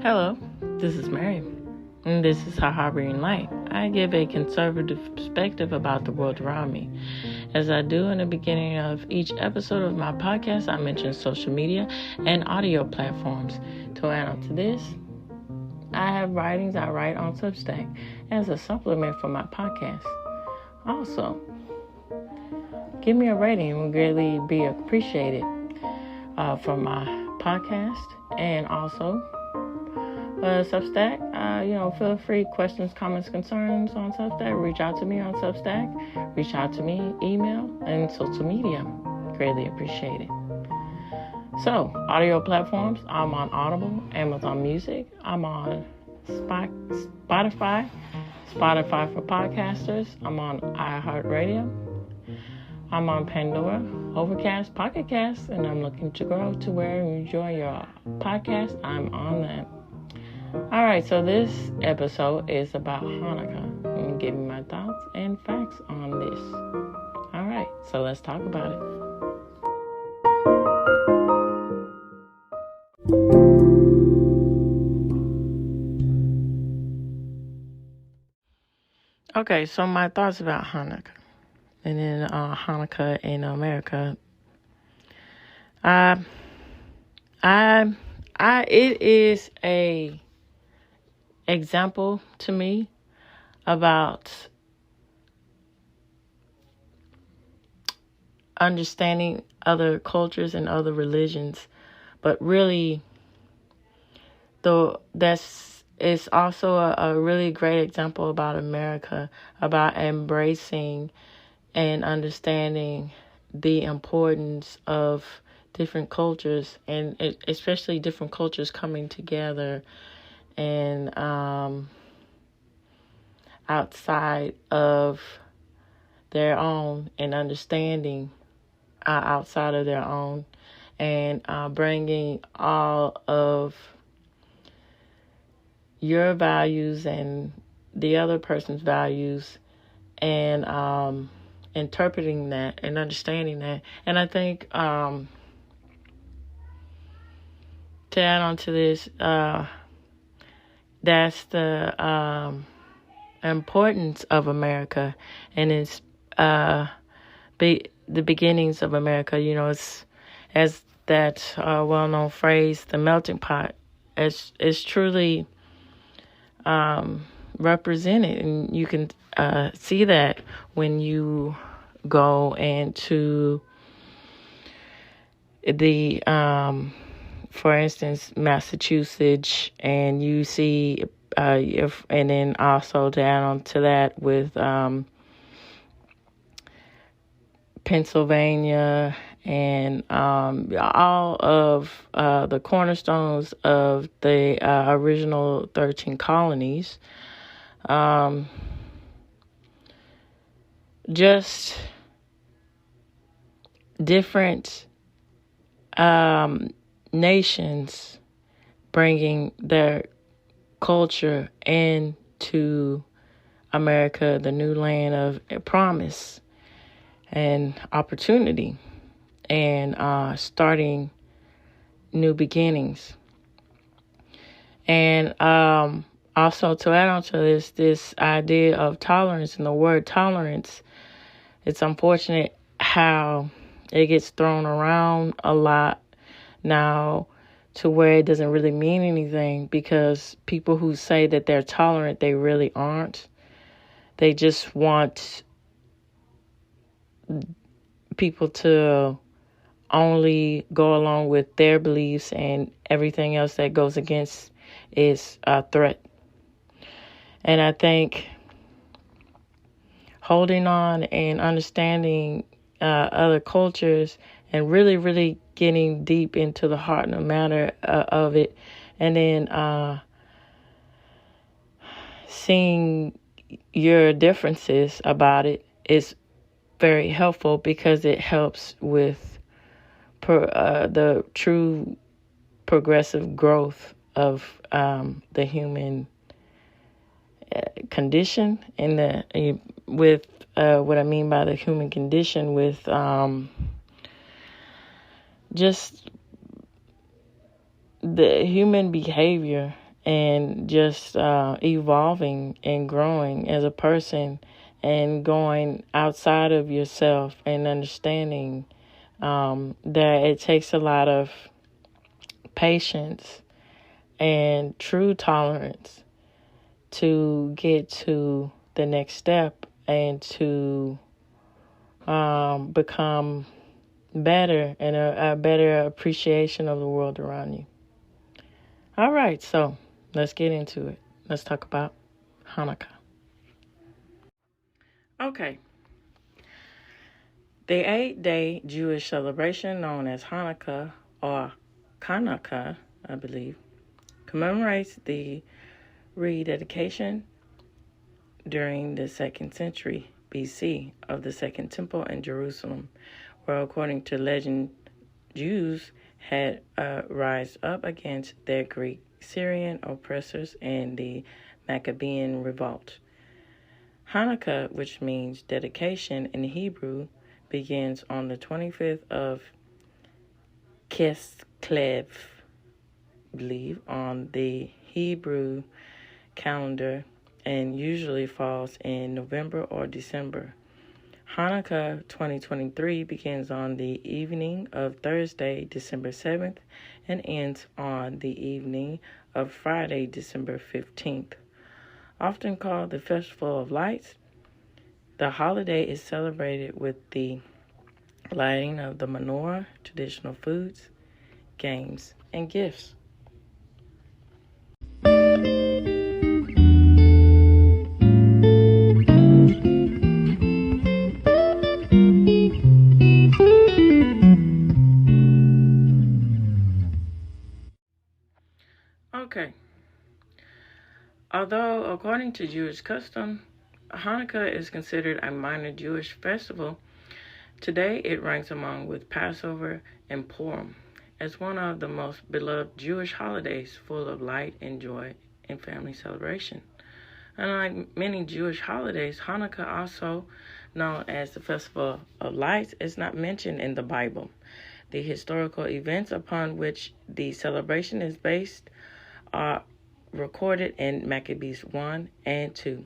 Hello, this is Mary, and this is Her Harboring Light. I give a conservative perspective about the world around me. As I do in the beginning of each episode of my podcast, I mention social media and audio platforms. To add on to this, I have writings I write on Substack as a supplement for my podcast. Also, give me a rating. It would greatly be appreciated for my podcast. And also, Substack, feel free, questions, comments, concerns on Substack. Reach out to me on Substack. Reach out to me, email, and social media. Greatly appreciated. So, audio platforms, I'm on Audible, Amazon Music. I'm on Spotify for podcasters. I'm on iHeartRadio. I'm on Pandora, Overcast, Pocket Cast, and I'm looking to grow to where you enjoy your podcast. I'm on that. All right, so this episode is about Hanukkah. I'm going to give you my thoughts and facts on this. All right, so let's talk about it. Okay, so my thoughts about Hanukkah, and then Hanukkah in America. It is a example to me about understanding other cultures and other religions, but really, it's also a really great example about America, about embracing and understanding the importance of different cultures, and especially different cultures coming together and outside of their own, and understanding outside of their own, and bringing all of your values and the other person's values, and interpreting that and understanding that. And I think to add on to this, that's the importance of America, and it's the beginnings of America. It's, as that well-known phrase, the melting pot. It's truly represented, and you can see that when you go into the for instance, Massachusetts, and you see, and then also to add on to that with Pennsylvania, and all of the cornerstones of the original 13 colonies. Just different nations bringing their culture into America, the new land of promise and opportunity, and starting new beginnings. And also to add on to this idea of tolerance, and the word tolerance, it's unfortunate how it gets thrown around a lot now, to where it doesn't really mean anything, because people who say that they're tolerant, they really aren't. They just want people to only go along with their beliefs, and everything else that goes against is a threat. And I think holding on and understanding other cultures, and really, really getting deep into the heart and the matter of it, and then seeing your differences about it is very helpful, because it helps with the true progressive growth of the human condition, and with what I mean by the human condition, with just the human behavior and just evolving and growing as a person and going outside of yourself and understanding that it takes a lot of patience and true tolerance to get to the next step and to become better and a better appreciation of the world around you. All right, so let's get into it. Let's talk about Hanukkah. Okay. The 8-day Jewish celebration known as Hanukkah or Hanukkah, I believe, commemorates the rededication during the 2nd century BC of the Second Temple in Jerusalem, where, according to legend, Jews had rise up against their Greek Syrian oppressors in the Maccabean revolt. Hanukkah, which means dedication in Hebrew, begins on the 25th of Kislev, believe, on the Hebrew calendar, and usually falls in November or December. Hanukkah 2023 begins on the evening of Thursday, December 7th, and ends on the evening of Friday, December 15th. Often called the Festival of Lights, the holiday is celebrated with the lighting of the menorah, traditional foods, games, and gifts. Okay. Although, according to Jewish custom, Hanukkah is considered a minor Jewish festival, today it ranks among with Passover and Purim as one of the most beloved Jewish holidays, full of light and joy and family celebration. Unlike many Jewish holidays, Hanukkah, also known as the Festival of Lights, is not mentioned in the Bible. The historical events upon which the celebration is based are recorded in Maccabees 1 and 2,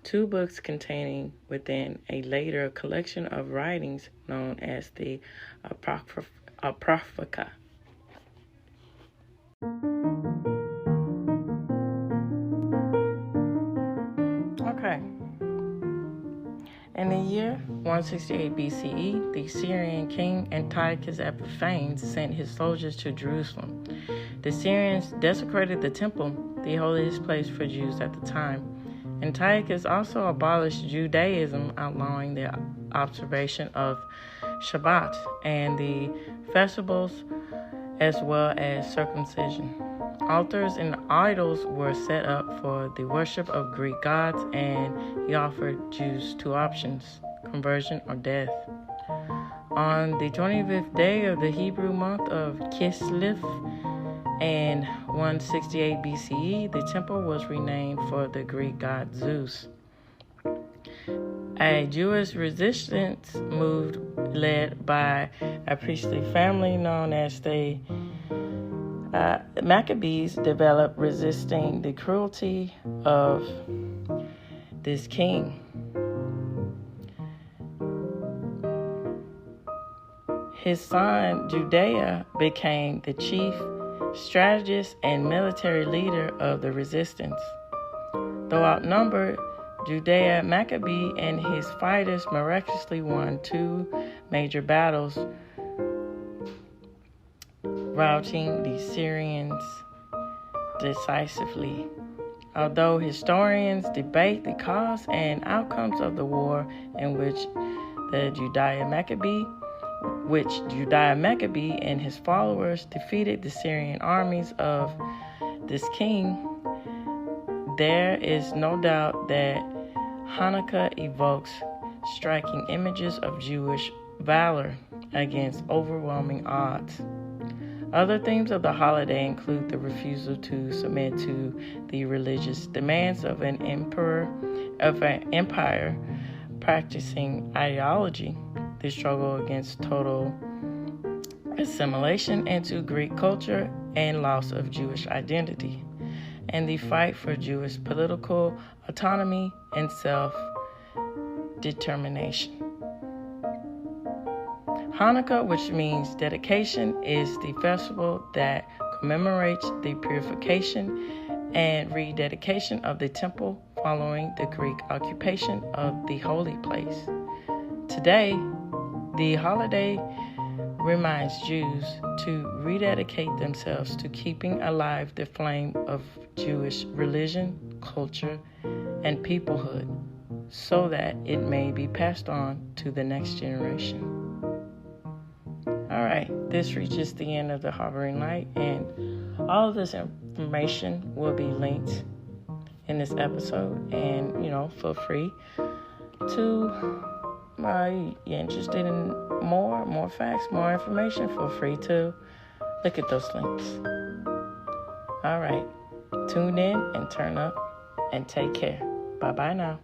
two books containing within a later collection of writings known as the Apocrypha. Okay. In the year 168 BCE, the Syrian king Antiochus Epiphanes sent his soldiers to Jerusalem. The Syrians desecrated the temple, the holiest place for Jews at the time. Antiochus also abolished Judaism, outlawing the observation of Shabbat and the festivals, as well as circumcision. Altars and idols were set up for the worship of Greek gods, and he offered Jews two options: conversion or death. On the 25th day of the Hebrew month of Kislev in 168 BCE, the temple was renamed for the Greek god Zeus. A Jewish resistance move led by a priestly family known as the Maccabees developed, resisting the cruelty of this king. His son Judea became the chief strategist and military leader of the resistance. Though outnumbered, Judea Maccabee and his fighters miraculously won two major battles, routing the Syrians decisively. Although historians debate the cause and outcomes of the war in which Judea Maccabee and his followers defeated the Syrian armies of this king, there is no doubt that Hanukkah evokes striking images of Jewish valor against overwhelming odds. Other themes of the holiday include the refusal to submit to the religious demands of an empire practicing ideology, the struggle against total assimilation into Greek culture, and loss of Jewish identity. and the fight for Jewish political autonomy and self-determination. Hanukkah, which means dedication, is the festival that commemorates the purification and rededication of the temple following the Greek occupation of the holy place. Today, the holiday reminds Jews to rededicate themselves to keeping alive the flame of Jewish religion, culture, and peoplehood so that it may be passed on to the next generation. All right, this reaches the end of the Harboring Light, and all of this information will be linked in this episode. And, feel free to, you're interested in more facts, more information, feel free to look at those links. All right, tune in and turn up and take care. Bye-bye now.